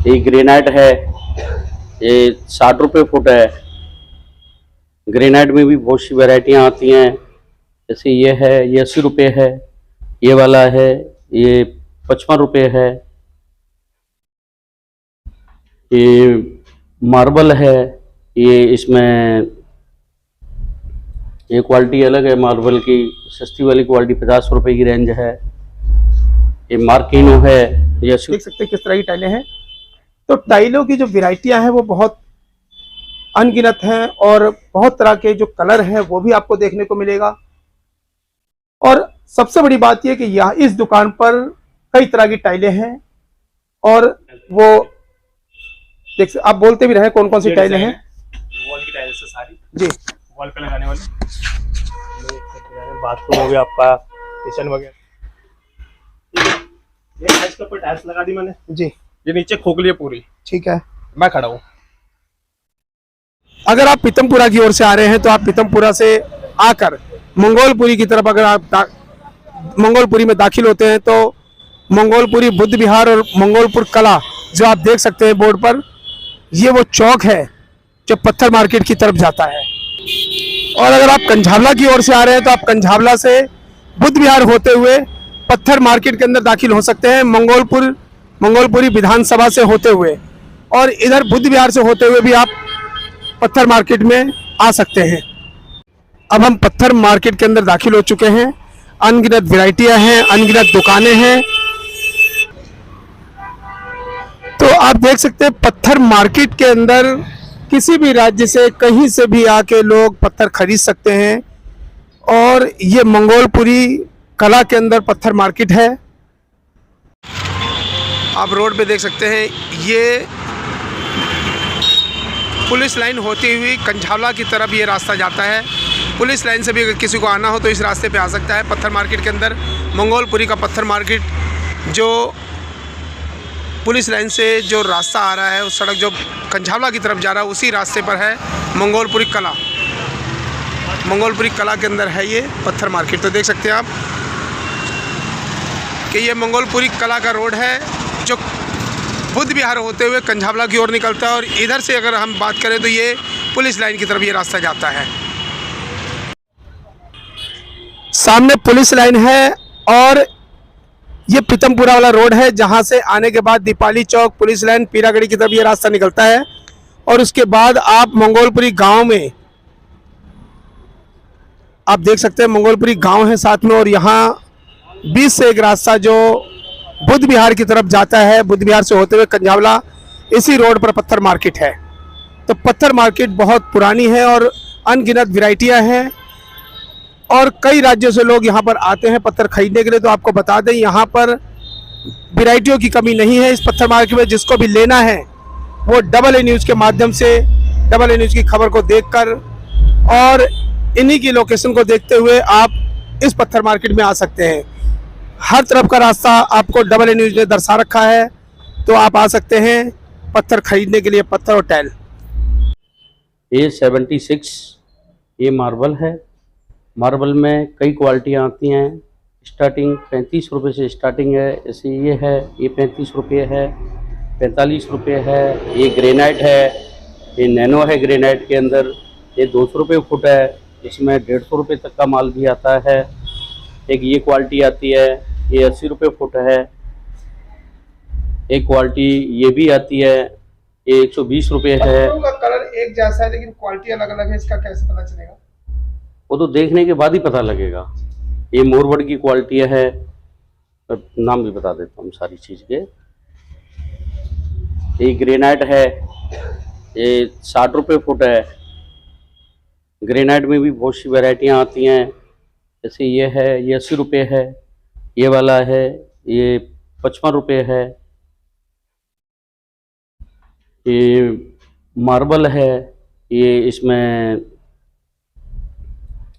ये ग्रेनाइट है, ये 60 रुपये फुट है। ग्रेनाइट में भी बहुत सी वैरायटियाँ आती हैं, जैसे ये है, ये 80 रुपये है। ये वाला है, ये 55 रुपये है। ये मार्बल है, ये इसमें ये क्वालिटी अलग है मार्बल की। सस्ती वाली क्वालिटी 50 रुपये की रेंज है। ये मार्किनो है, ये देख सकते हैं किस तरह की टाइलें हैं। तो टाइलों की जो वैरायटियां हैं वो बहुत अनगिनत हैं और बहुत तरह के जो कलर हैं वो भी आपको देखने को मिलेगा। और सबसे बड़ी बात यह कि यहाँ इस दुकान पर कई तरह की टाइलें हैं और वो देख आप बोलते भी रहे कौन कौन सी टाइलें हैं। वॉल की टाइल्स है सारी जी, वॉल पे लगाने वाली। बाथरूम हो गया आपका, किचन वगैरह। ये टाइल्स के ऊपर टाइल्स लगा दी मैंने जी, ये नीचे खोखली है पूरी। ठीक है। मैं खड़ा हूँ। अगर आप पीतमपुरा की ओर से आ रहे हैं तो आप पीतमपुरा से आकर मंगोलपुरी की तरफ अगर आप मंगोलपुरी में दाखिल होते हैं तो मंगोलपुरी बुद्ध विहार और मंगोलपुर कला जो आप देख सकते हैं बोर्ड पर, ये वो चौक है जो पत्थर मार्केट की तरफ जाता है। और अगर आप कंझावला की ओर से आ रहे हैं तो आप कंझावला से बुद्ध विहार होते हुए पत्थर मार्केट के अंदर दाखिल हो सकते हैं, मंगोलपुरी विधानसभा से होते हुए। और इधर बुद्ध विहार से होते हुए भी आप पत्थर मार्केट में आ सकते हैं। अब हम पत्थर मार्केट के अंदर दाखिल हो चुके हैं। अनगिनत वैरायटियां हैं, अनगिनत दुकानें हैं। तो आप देख सकते हैं पत्थर मार्केट के अंदर किसी भी राज्य से कहीं से भी आके लोग पत्थर खरीद सकते हैं। और ये मंगोलपुरी कला के अंदर पत्थर मार्केट है। आप रोड पे देख सकते हैं ये पुलिस लाइन होती हुई कंझावला की तरफ ये रास्ता जाता है। पुलिस लाइन से भी अगर किसी को आना हो तो इस रास्ते पे आ सकता है। पत्थर मार्केट के अंदर मंगोलपुरी का पत्थर मार्केट जो पुलिस लाइन से जो रास्ता आ रहा है, उस सड़क जो कंझावला की तरफ जा रहा है उसी रास्ते पर है मंगोलपुरी कला। मंगोलपुरी कला के अंदर है ये पत्थर मार्केट। तो देख सकते हैं आप कि ये मंगोलपुरी कला का रोड है जो बुद्ध विहार होते हुए कंझावला की ओर निकलता है। और इधर से अगर हम बात करें तो ये पुलिस लाइन की तरफ ये रास्ता जाता है। सामने पुलिस लाइन है और ये पीतमपुरा वाला रोड है जहां से आने के बाद दीपाली चौक, पुलिस लाइन, पीरागढ़ी की तरफ ये रास्ता निकलता है। और उसके बाद आप मंगोलपुरी गांव में आप देख सकते हैं मंगोलपुरी गांव है साथ में। और यहाँ बीच से एक रास्ता जो बुद्ध विहार की तरफ जाता है, बुद्ध विहार से होते हुए कंझावला, इसी रोड पर पत्थर मार्केट है। तो पत्थर मार्केट बहुत पुरानी है और अनगिनत वैरायटियां हैं और कई राज्यों से लोग यहाँ पर आते हैं पत्थर खरीदने के लिए। तो आपको बता दें यहाँ पर वैरायटियों की कमी नहीं है इस पत्थर मार्केट में। जिसको भी लेना है वो AA न्यूज़ के माध्यम से, AA न्यूज़ की खबर को देखकर और इन्हीं की लोकेशन को देखते हुए आप इस पत्थर मार्केट में आ सकते हैं। हर तरफ का रास्ता आपको AA न्यूज़ ने दर्शा रखा है। तो आप आ सकते हैं पत्थर खरीदने के लिए, पत्थर और टाइल। ये 76 ये मार्बल है। मार्बल में कई क्वालिटियाँ आती हैं। स्टार्टिंग 35 रुपये से स्टार्टिंग है। जैसे ये है, ये 35 रुपये है, 45 रुपये है। ये ग्रेनाइट है, ये नैनो है ग्रेनाइट के अंदर। ये 200 रुपये फुट है, इसमें 150 रुपये तक का माल भी आता है। एक ये क्वालिटी आती है, ये 80 रुपये फुट है। एक क्वालिटी ये भी आती है, ये 120 रुपये है। का कलर एक जैसा है लेकिन क्वालिटी अलग अलग है, इसका कैसे पता चलेगा? वो तो देखने के बाद ही पता लगेगा। ये मोरवड़ की क्वालिटी है, नाम भी बता देता हूँ सारी चीज़ के। ये ग्रेनाइट है, ये 60 रुपये फुट है। ग्रेनाइट में भी बहुत सी वैरायटियाँ आती हैं, जैसे ये है, ये 80 रुपये है। ये वाला है, ये 55 रुपये है। ये मार्बल है, ये इसमें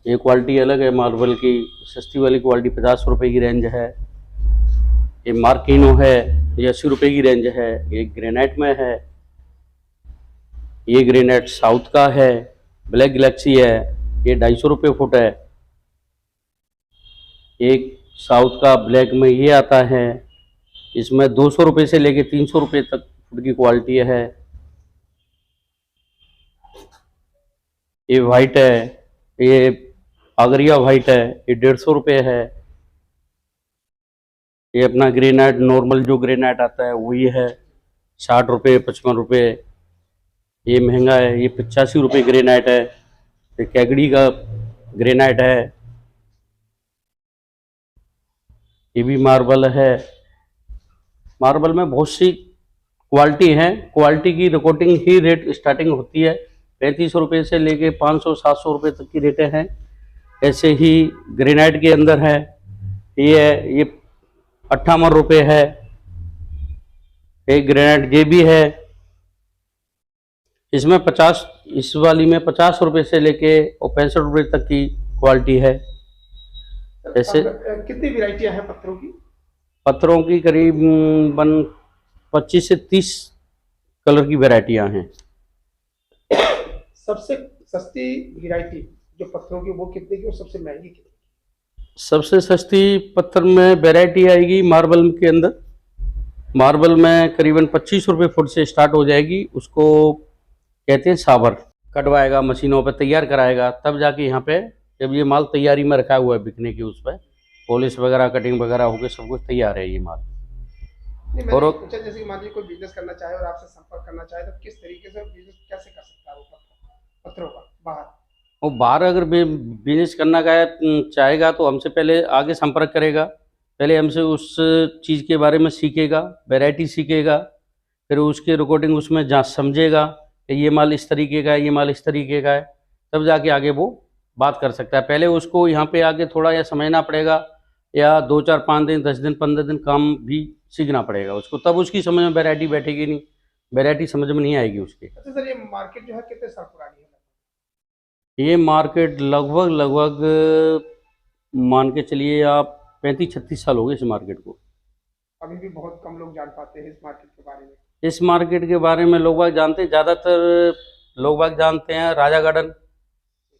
ये क्वालिटी अलग है मार्बल की। सस्ती वाली क्वालिटी 50 रुपये की रेंज है। ये मार्किनो है, ये 80 रुपये की रेंज है। ये ग्रेनाइट में है, ये ग्रेनाइट साउथ का है, ब्लैक गैलेक्सी है। ये 250 रुपये फुट है। एक साउथ का ब्लैक में ये आता है, इसमें 200 रुपये से लेके 300 रुपये तक फुट की क्वालिटी है। ये वाइट है, ये आगरिया वाइट है, ये 150 रुपये है। ये अपना ग्रेनाइट नॉर्मल जो ग्रेनाइट आता है वही है, 60 रुपये 55 रुपये। ये महंगा है, ये 85 रुपये ग्रेनाइट है। ये कैगड़ी का ग्रेनाइट है। ये भी मार्बल है। मार्बल में बहुत सी क्वालिटी है, क्वालिटी की रिकॉर्डिंग ही रेट स्टार्टिंग होती है 35 रुपये से लेके 500-700 रुपये तक की रेटें हैं। ऐसे ही ग्रेनाइट के अंदर है, ये 58 रुपये है। एक ग्रेनाइट ये भी है, इसमें 50, इस वाली में 50 रुपये से लेके और 65 रुपये तक की क्वालिटी है। ऐसे कितनी वैरायटियां हैं पत्थरों की? पत्थरों की करीबन 25 से 30 कलर की वैरायटियां हैं। सबसे सस्ती वैरायटी जो पत्थरों की वो कितने की और सबसे महंगी कितने? सबसे सस्ती पत्थर में वैरायटी आएगी मार्बल के अंदर। मार्बल में करीबन 25 रुपये फुट से स्टार्ट हो जाएगी। उसको कहते हैं साबर। कटवाएगा, मशीनों पे तैयार कराएगा, तब जाके यहाँ पे जब ये माल तैयारी में रखा हुआ है बिकने की, उस पर पॉलिश वगैरह कटिंग वगैरह होकर सब कुछ तैयार है ये माल। और पूछा जैसे कि मान लीजिए कोई बिजनेस करना चाहे और आपसे संपर्क करना चाहे तो किस तरीके से बिजनेस कैसे कर सकता है वो पत्थरों का बाहर? और बाहर अगर बिजनेस करना चाहेगा तो हमसे पहले आगे संपर्क करेगा। पहले हमसे उस चीज़ के बारे में सीखेगा, वैरायटी सीखेगा, फिर उसके रिकॉर्डिंग उसमें जांच समझेगा कि ये माल इस तरीके का है, ये माल इस तरीके का है, तब जाके आगे वो बात कर सकता है। पहले उसको यहाँ पे आके थोड़ा या समझना पड़ेगा, या 2 4 5 दिन 10 दिन 15 दिन काम भी सीखना पड़ेगा उसको, तब उसकी समझ में वैरायटी बैठेगी नहीं, वैरायटी समझ में नहीं आएगी उसकी। अच्छा सर, ये मार्केट जो है कितने साल पुरानी है? ये मार्केट लगभग मान के चलिए आप 35-36 साल हो गए इस मार्केट को। अभी भी बहुत कम लोग जान पाते हैं इस मार्केट के बारे में। इस मार्केट के बारे में लोग बाग जानते हैं, ज़्यादातर लोग बाग जानते हैं राजा गार्डन,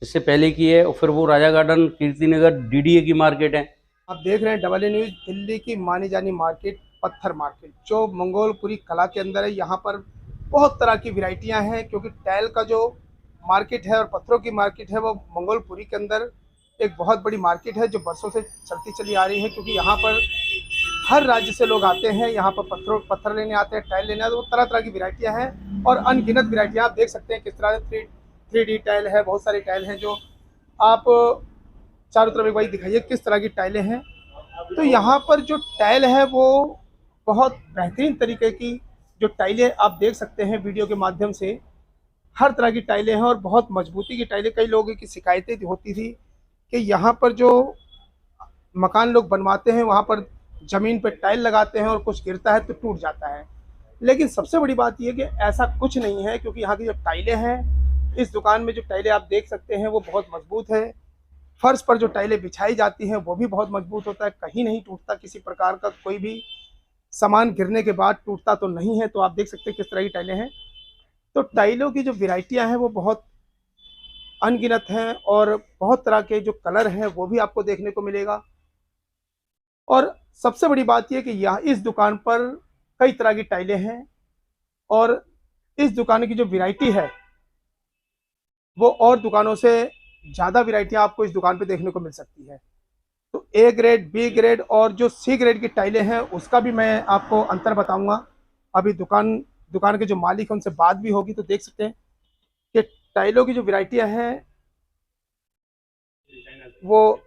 इससे पहले की है, और फिर वो राजा गार्डन कीर्तिनगर DDA की मार्केट है। आप देख रहे हैं AA न्यूज़, दिल्ली की मानी जानी मार्केट पत्थर मार्केट जो मंगोलपुरी कला के अंदर है। यहाँ पर बहुत तरह की वैरायटियाँ हैं, क्योंकि टाइल का जो मार्केट है और पत्थरों की मार्केट है वो मंगोलपुरी के अंदर एक बहुत बड़ी मार्केट है जो बरसों से चलती चली आ रही है। क्योंकि यहाँ पर हर राज्य से लोग आते हैं, यहाँ पर पत्थर लेने आते हैं, टाइल लेने आते हैं। तो तरह तरह की वैरायटियाँ हैं और अनगिनत वैरायटियाँ। आप देख सकते हैं किस तरह 3D टाइल है, बहुत सारी टाइल हैं जो आप चारों तरफ एक बार दिखाइए किस तरह की टाइलें हैं। तो यहाँ पर जो टाइल है वो बहुत बेहतरीन तरीके की जो टाइलें आप देख सकते हैं वीडियो के माध्यम से, हर तरह की टाइलें हैं और बहुत मजबूती की टाइलें। कई लोगों की शिकायतें होती थी कि यहाँ पर जो मकान लोग बनवाते हैं वहाँ पर ज़मीन पर टाइल लगाते हैं और कुछ गिरता है तो टूट जाता है, लेकिन सबसे बड़ी बात यह कि ऐसा कुछ नहीं है। क्योंकि यहाँ की जो टाइलें हैं, इस दुकान में जो टाइलें आप देख सकते हैं वो बहुत मजबूत है। फर्श पर जो टाइलें बिछाई जाती हैं वो भी बहुत मजबूत होता है, कहीं नहीं टूटता, किसी प्रकार का कोई भी सामान गिरने के बाद टूटता तो नहीं है। तो आप देख सकते हैं किस तरह की टाइलें हैं। तो टाइलों की जो वैरायटियां हैं वो बहुत अनगिनत हैं और बहुत तरह के जो कलर हैं वो भी आपको देखने को मिलेगा। और सबसे बड़ी बात यह कि यहाँ इस दुकान पर कई तरह की टाइलें हैं और इस दुकान की जो वैरायटी है वो और दुकानों से ज़्यादा वैरायटियां आपको इस दुकान पे देखने को मिल सकती है। तो A ग्रेड, B ग्रेड और जो C ग्रेड की टाइलें हैं उसका भी मैं आपको अंतर बताऊंगा। अभी दुकान के जो मालिक हैं उनसे बात भी होगी। तो देख सकते हैं कि टाइलों की जो वैरायटियां हैं वो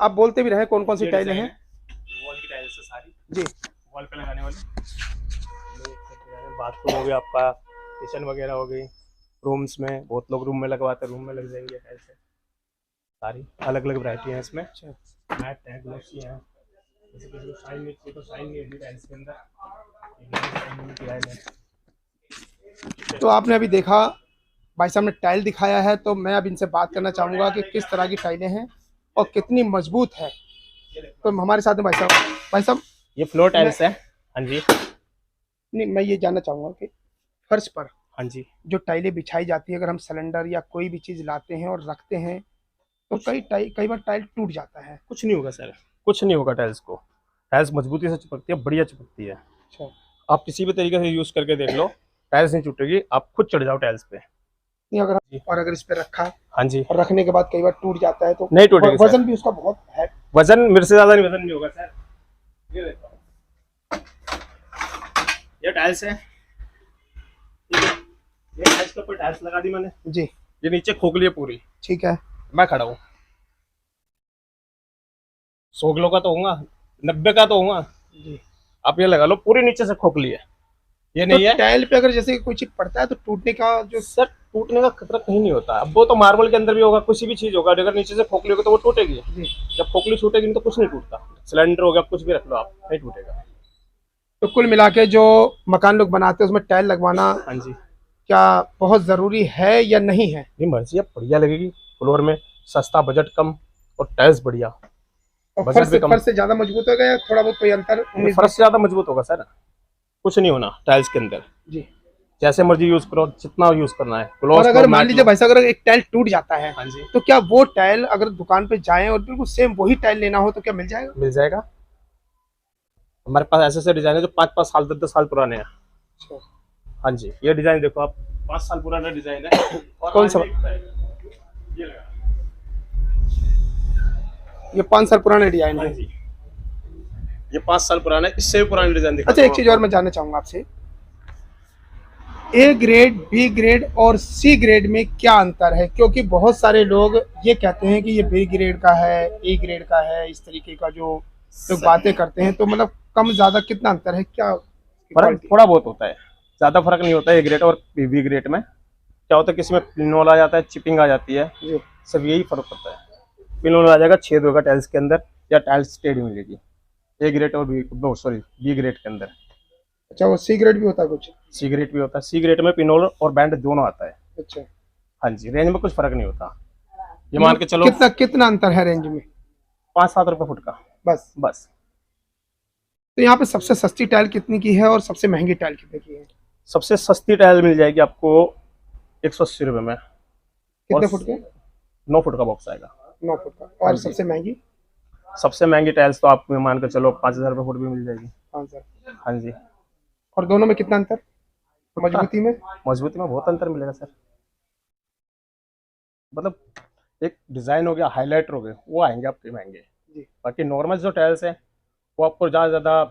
आप बोलते भी रहे कौन कौन सी टाइलें हैं। वॉल की टाइल्स है सारी जी, वॉल पे लगाने वाली। बाथरूम हो गया आपका, किचन वगैरह हो गई, रूम्स में बहुत लोग रूम में लगवाते हैं, रूम में लग जाएंगे टाइल्स से। सारी अलग अलग वैरायटी है इसमें। मैट है, ग्लोसी है, जैसे किसी को शाइन नहीं चाहिए तो शाइन नहीं होगी टाइल्स के अंदर। तो आपने अभी देखा भाई साहब ने टाइल दिखाया है, तो मैं अब इनसे बात करना चाहूँगा कि किस तरह की टाइलें हैं और कितनी मजबूत है। तो हमारे साथ में भाई साहब ये फ्लोर टाइल्स है। हाँ जी। नहीं, मैं ये जानना चाहूँगा कि फर्श पर हाँ जी जो टाइलें बिछाई जाती है, अगर हम सिलेंडर या कोई भी चीज़ लाते हैं और रखते हैं तो कई बार टाइल टूट जाता है। कुछ नहीं होगा सर, कुछ नहीं होगा टाइल्स को। टाइल्स मजबूती से चिपकती है, बढ़िया चिपकती है। अच्छा। आप किसी भी तरीके से यूज करके देख लो, टाइल्स नहीं टूटेगी, आप खुद चढ़ जाओ टाइल्स पे। नहीं अगर इस पे रखा हाँ जी, और रखने के बाद कई बार टूट जाता है तो नहीं टूटेगी सर। वजन भी उसका बहुत है। वजन मेरे से ज्यादा नहीं, वजन नहीं होगा सर। ये देखो, ये टाइल्स है, ये टाइल्स के ऊपर टाइल्स लगा दी मैंने जी। ये नीचे खोखली है पूरी, ठीक है। मैं खड़ा हूँ, 100 किलो का तो होगा, 90 का तो होगा जी। आप ये लगा लो, पूरी नीचे से खोखली है, ये नहीं है। टाइल पे अगर जैसे कोई चीज पड़ता है तो टूटने का जो सर टूटने का खतरा कहीं नहीं होता। अब वो तो मार्बल के अंदर भी होगा, किसी भी चीज होगा, अगर नीचे से खोखली होगी तो वो टूटेगी। जब खोखली छूटेगी नहीं तो कुछ नहीं टूटता। सिलेंडर हो गया, कुछ भी रख लो आप, नहीं टूटेगा। तो कुल मिला के जो मकान लोग बनाते हैं उसमें टाइल लगवाना हाँ जी, क्या बहुत जरूरी है या नहीं है? नहीं मर्जी है, बढ़िया लगेगी फ्लोर में, सस्ता, बजट कम और टाइल्स बढ़िया, और बजट भी कम। फर्श से ज्यादा मजबूत होगा या थोड़ा बहुत कोई अंतर? फर्श से ज्यादा मजबूत होगा सर, कुछ नहीं होना टाइल्स के अंदर जी। जैसे मर्जी यूज करो, जितना यूज करना है। और अगर मान लीजिए भाई साहब अगर एक टाइल टूट जाता है, हाँ जी, तो क्या वो टाइल अगर दुकान पे जाएं और बिल्कुल सेम वही टाइल लेना हो तो क्या मिल जाएगा? मिल जाएगा। हमारे पास ऐसे ऐसे डिजाइन है जो 5-5 साल 10-10 साल पुराने हैं। हाँ जी, ये डिजाइन देखो आप, 5 साल पुराना डिजाइन है। और कौन सा? ये लगा। ये 5 साल पुराना डिजाइन हाँ है। जी, ये 5 साल पुराना है, इससे भी पुराना डिजाइन दिखा। अच्छा, एक चीज और मैं जानना चाहूंगा आपसे, ए ग्रेड, बी ग्रेड और सी ग्रेड में क्या अंतर है? क्योंकि बहुत सारे लोग ये कहते हैं कि ये बी ग्रेड का है, ए ग्रेड का है, इस तरीके का जो लोग बातें करते हैं, तो मतलब कम ज्यादा कितना अंतर है? क्या फर्क थोड़ा बहुत होता है, ज्यादा फर्क नहीं होता है। ए ग्रेड और बी ग्रेड में क्या होता है, किसी में पिनोल आ जाता है, चिपिंग आ जाती है, सब यही फर्क होता है। पिनोल आ जाएगा, छेद होगा टाइल्स के अंदर, या टाइल्स टेढ़ी मिलेगी ए ग्रेड और बी ग्रेड के अंदर। अच्छा, वो सी ग्रेड भी होता है कुछ? सी ग्रेड भी होता है, सी ग्रेड में पिनोल और बैंड दोनों आता है। अच्छा। हाँ जी, रेंज में कुछ फर्क नहीं होता, ये मान के चलो। कितना अंतर है रेंज में? 5-7 रुपए फुट का बस। तो यहाँ पे सबसे सस्ती टाइल कितनी की है और सबसे महंगी टाइल कितने की है? सबसे सस्ती टाइल मिल जाएगी आपको 180 रुपए में। कितने फुट के? 9 फुट का बॉक्स आएगा। 9 फुट का। और सबसे महंगी? सबसे महंगी टाइल्स तो आप मान के चलो 5,000 रुपए फुट भी मिल जाएगी। 5,000। हाँ जी। और दोनों में कितना अंतर मजबूती में? मजबूती में बहुत अंतर मिलेगा सर, मतलब एक डिजाइन हो गया, हाईलाइटर हो गए, वो आएंगे आपके महंगे। बाकी नॉर्मल जो टाइल्स है वो आपको ज्यादा से ज्यादा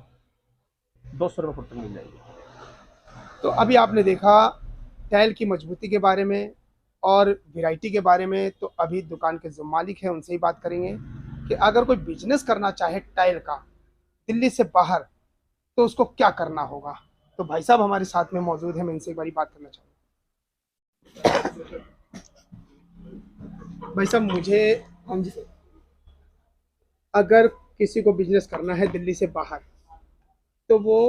200 रुपये फुट तक मिल जाएगी। तो अभी आपने देखा टाइल की मजबूती के बारे में और वैरायटी के बारे में। तो अभी दुकान के जो मालिक हैं उनसे ही बात करेंगे कि अगर कोई बिजनेस करना चाहे टाइल का दिल्ली से बाहर तो उसको क्या करना होगा। तो भाई साहब हमारे साथ में मौजूद हैं, मैं इनसे एक बारी बात करना चाहूँगा। भाई साहब मुझे, हम अगर किसी को बिजनेस करना है दिल्ली से बाहर तो वो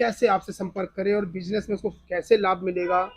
कैसे आपसे संपर्क करे और बिजनेस में उसको कैसे लाभ मिलेगा,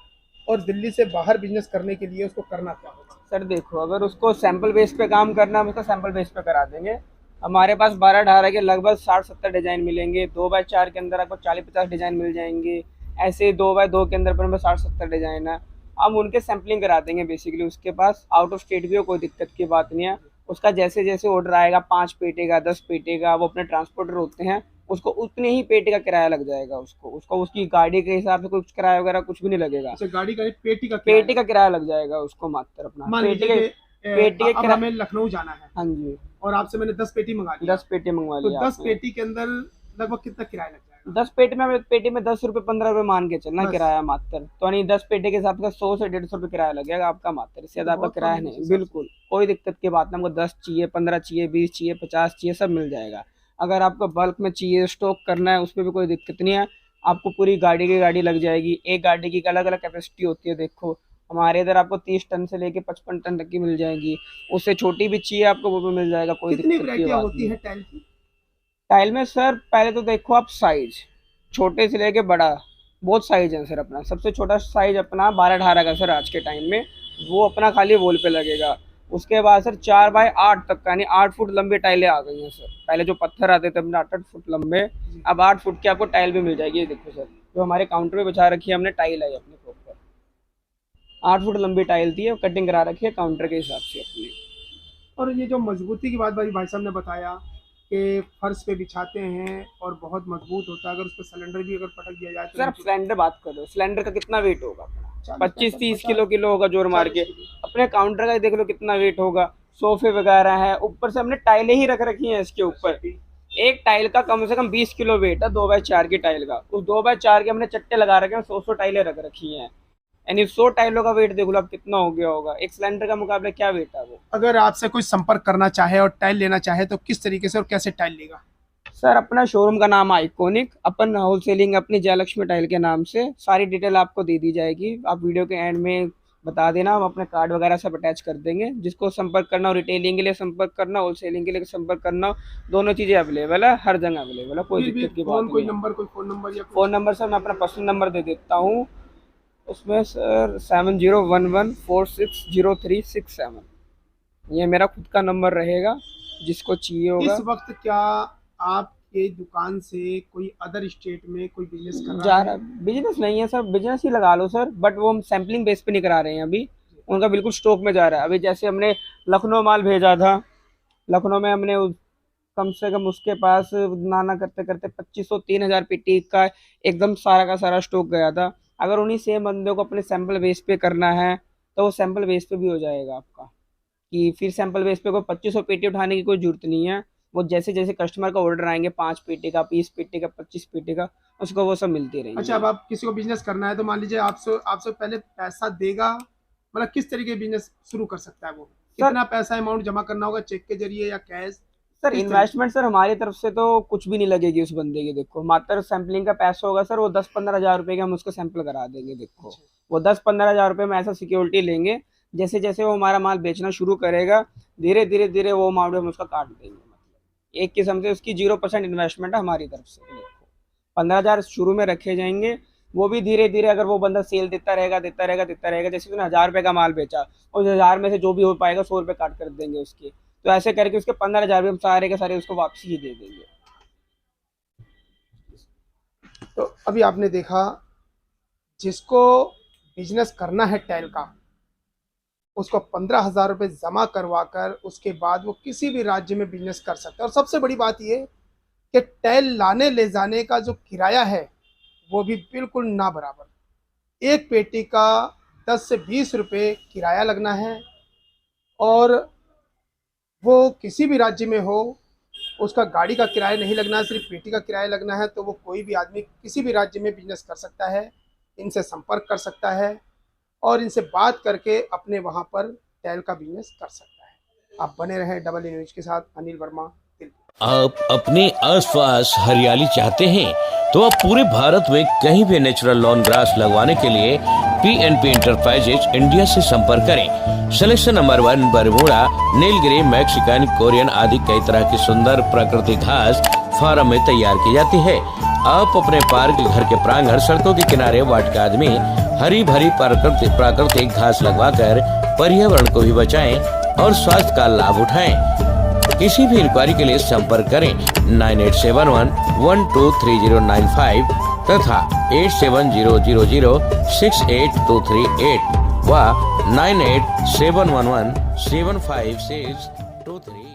और दिल्ली से बाहर बिजनेस करने के लिए उसको करना क्या होगा? सर देखो, अगर उसको सैंपल बेस पे काम करना है हम उसका सैंपल बेस पे करा देंगे। हमारे पास 12-18 के लगभग 60-70 डिज़ाइन मिलेंगे। 2x4 के अंदर आपको 40-50 डिज़ाइन मिल जाएंगे। ऐसे 2x2 के अंदर पर 60-70 डिज़ाइन है। हम उनके सैम्पलिंग करा देंगे बेसिकली। उसके पास आउट ऑफ स्टेट भी हो, कोई दिक्कत की बात नहीं है। उसका जैसे जैसे ऑर्डर आएगा, 5 पेटे का, 10 पेटे का, वो अपने ट्रांसपोर्टर होते हैं, उसको उतने ही पेटी का किराया लग जाएगा। उसको उसकी गाड़ी के हिसाब से कुछ किराया वगैरह कुछ भी नहीं लगेगा। अच्छा, गाड़ी का पेटी का किराया लग जाएगा उसको मात्र अपना। पेटी के किराया। हमें लखनऊ जाना है। हाँ जी। और आपसे मैंने 10 पेटी मंगा ली। 10 पेटी मंगवा ली। तो 10 पेटी के अंदर लगभग कितना किराया लग जाएगा? 10 पेटी में, एक पेटी में 10 रुपये 15 रुपये मान के चलना किराया मात्र। तो नहीं 10 पेटी के हिसाब से 100 से 150 रुपये किराया लगेगा आपका मात्र, इससे ज्यादा आपका किराया नहीं। बिल्कुल कोई दिक्कत की बात नहीं। हमको 10 चाहिए, 15 चाहिए, 20 चाहिए, 50 चाहिए, सब मिल जाएगा। अगर आपको बल्क में चाहिए, स्टॉक करना है, उसमें भी कोई दिक्कत नहीं है। आपको पूरी गाड़ी की गाड़ी लग जाएगी। एक गाड़ी की अलग अलग कैपेसिटी होती है। देखो हमारे इधर आपको 30 टन से लेके 55 टन तक की मिल जाएगी। उससे छोटी भी चाहिए आपको वो भी मिल जाएगा, कोई दिक्कत की बात नहीं। होती है टाइल की? टाइल में सर पहले तो देखो आप साइज, छोटे से लेके बड़ा बहुत साइज है सर। अपना सबसे छोटा साइज अपना 12-18 का सर आज के टाइम में, वो अपना खाली वॉल पे लगेगा। उसके बाद सर 4x8 तक का, यानी 8 फुट लंबी टाइलें आ गई हैं सर। पहले जो पत्थर आते थे अपने 8 फुट लंबे, अब 8 फुट की आपको टाइल भी मिल जाएगी। ये देखो सर, जो हमारे काउंटर पे बिछा रखी है हमने टाइल है अपने प्रॉपर 8 फुट लंबी टाइल थी, कटिंग करा रखी है काउंटर के हिसाब से अपनी। और ये जो मजबूती की बात भाई साहब ने बताया के फर्श पे बिछाते हैं और बहुत मजबूत होता है। अगर उस पर सिलेंडर भी अगर पटक दिया जाए तो सर सिलेंडर बात करो, सिलेंडर का कितना वेट होगा अपना? 40, 25-30 किलो होगा जोर मार के। अपने काउंटर का देख लो कितना वेट होगा। सोफे वगैरह है, ऊपर से हमने टाइलें ही रख रखी हैं इसके ऊपर। एक टाइल का कम से कम 20 किलो वेट है, 2x4 की टाइल का। उस 2x4 के हमने चट्टे लगा रखे हैं, 100 टाइलें रख रखी हैं। यानी 100 टाइलों का वेट देख लो अब कितना हो गया होगा। एक सिलेंडर का मुकाबले क्या वेट है वो। अगर आपसे कोई संपर्क करना चाहे और टाइल लेना चाहे तो किस तरीके से और कैसे टाइल लेगा? सर अपना शोरूम का नाम आइकॉनिक, अपन होलसेलिंग अपनी जयलक्ष्मी टाइल के नाम से। सारी डिटेल आपको दे दी जाएगी, आप वीडियो के एंड में बता देना, हम अपने कार्ड वगैरह सब अटैच कर देंगे। जिसको संपर्क करना हो, रिटेलिंग के लिए संपर्क करना, होलसेलिंग के लिए संपर्क करना, दोनों चीज़ें अवेलेबल है, हर जगह अवेलेबल है, कोई दिक्कत की बात कोई नहीं। नंबर, कोई फ़ोन नंबर या फ़ोन नंबर सर मैं अपना पर्सनल नंबर दे देता हूँ, उसमें सर 7011460367, ये मेरा खुद का नंबर रहेगा, जिसको चाहिए होगा। इस वक्त क्या आपके दुकान से कोई अदर स्टेट में कोई बिजनेस कर जा रहा रहा है? बिजनेस नहीं है सर, बिजनेस ही लगा लो सर, बट वो हम सैम्पलिंग बेस पे नहीं करा रहे हैं अभी। उनका बिल्कुल स्टॉक में जा रहा है। अभी जैसे हमने लखनऊ माल भेजा था, लखनऊ में हमने कम से कम उसके पास नाना करते करते 2500-3000 पेटी का एकदम सारा का सारा स्टॉक गया था। अगर उन्हीं सेम बंदे को अपने सैंपल बेस पे करना है तो वो सैंपल बेस पे भी हो जाएगा आपका, कि फिर सैंपल बेस पे कोई 2500 पेटी उठाने की कोई जरूरत नहीं है। वो जैसे जैसे कस्टमर का ऑर्डर आएंगे 5 पेटी का, 20 पेटी का, 25 पेटी का, उसको वो सब मिलती रहेंगे। अच्छा, अब आप किसी को बिजनेस करना है तो मान लीजिए आपसे पहले पैसा देगा, मतलब किस तरीके का बिजनेस शुरू कर सकता है वो? कितना पैसा अमाउंट जमा करना होगा, चेक के जरिए या कैश? सर इन्वेस्टमेंट सर हमारी तरफ से तो कुछ भी नहीं लगेगी उस बंदे की। देखो मात्र सैंपलिंग का पैसा होगा सर, वो 10-15 हज़ार रुपये के हम उसको सैंपल करा देंगे। देखो वो 10-15 हज़ार रुपये में ऐसा सिक्योरिटी लेंगे, जैसे जैसे वो हमारा माल बेचना शुरू करेगा धीरे धीरे धीरे वो अमाउंट हम उसका काट देंगे। मतलब एक किस्म से उसकी 0% इन्वेस्टमेंट है हमारी तरफ से। देखो 15 हज़ार शुरू में रखे जाएंगे, वो भी धीरे धीरे अगर वो बंदा सेल देता रहेगा जैसे उसने 1000 रुपये का माल बेचा, उस 1000 में से जो भी हो पाएगा 100 रुपये काट कर देंगे उसके। तो ऐसे करके उसके 15 हज़ार रुपये हम सारे के सारे उसको वापसी ही दे देंगे। तो अभी आपने देखा, जिसको बिजनेस करना है टाइल का, उसको 15,000 रुपये जमा करवा कर उसके बाद वो किसी भी राज्य में बिजनेस कर सकता है। और सबसे बड़ी बात ये कि टाइल लाने ले जाने का जो किराया है वो भी बिल्कुल ना बराबर। एक पेटी का 10 से 20 रुपये किराया लगना है, और वो किसी भी राज्य में हो उसका गाड़ी का किराया नहीं लगना है, सिर्फ पेटी का किराया लगना है। तो वो कोई भी आदमी किसी भी राज्य में बिजनेस कर सकता है, इनसे संपर्क कर सकता है और इनसे बात करके अपने वहाँ पर टाइल का बिजनेस कर सकता है। आप बने रहें डबल ई न्यूज के साथ। अनिल वर्मा। आप अपने आसपास हरियाली चाहते हैं तो आप पूरे भारत में कहीं भी नेचुरल लॉन ग्रास लगवाने के लिए PNP इंटरप्राइजेज इंडिया से संपर्क करें। Selection number 1 Bermuda, Nilgiri, Mexican, Korean आदि कई तरह की सुंदर प्राकृतिक घास फार्म में तैयार की जाती है। आप अपने पार्क, घर के प्रांगण, सड़कों के किनारे, वाटिका आदि में हरी भरी प्राकृतिक घास लगवाकर पर्यावरण को भी बचाएं और स्वास्थ्य का लाभ उठाएं। किसी भी इंक्वायरी के लिए संपर्क करें 9871123095 तथा 8700068238 व 9871175623।